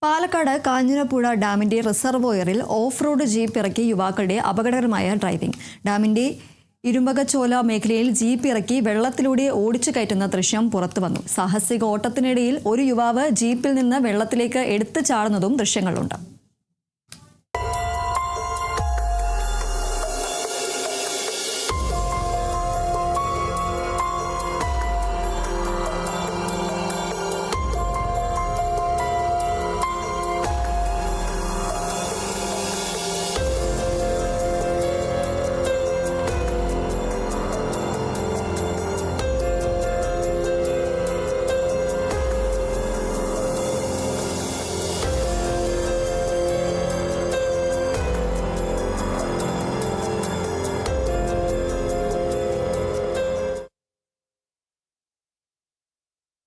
പാലക്കാട് കാഞ്ഞിരപ്പുഴ ഡാമിന്റെ റിസർവോയറിൽ off road jeep ഇറക്കി യുവാക്കളുടെ അപകടകരമായ ഡ്രൈവിംഗ്. ഡാമിന്റെ ഇരുമ്പകച്ചോല മേഖലയിൽ ജീപ്പ് ഇറക്കി വെള്ളത്തിലൂടെ ഓടിച്ചു കയറ്റുന്ന ദൃശ്യം പുറത്തുവന്നു. സാഹസിക ഓട്ടത്തിനിടയിൽ ഒരു യുവാവ് ജീപ്പിൽ നിന്ന് വെള്ളത്തിലേക്ക് എടുത്തു ചാടുന്നതും ദൃശ്യങ്ങളുണ്ട്.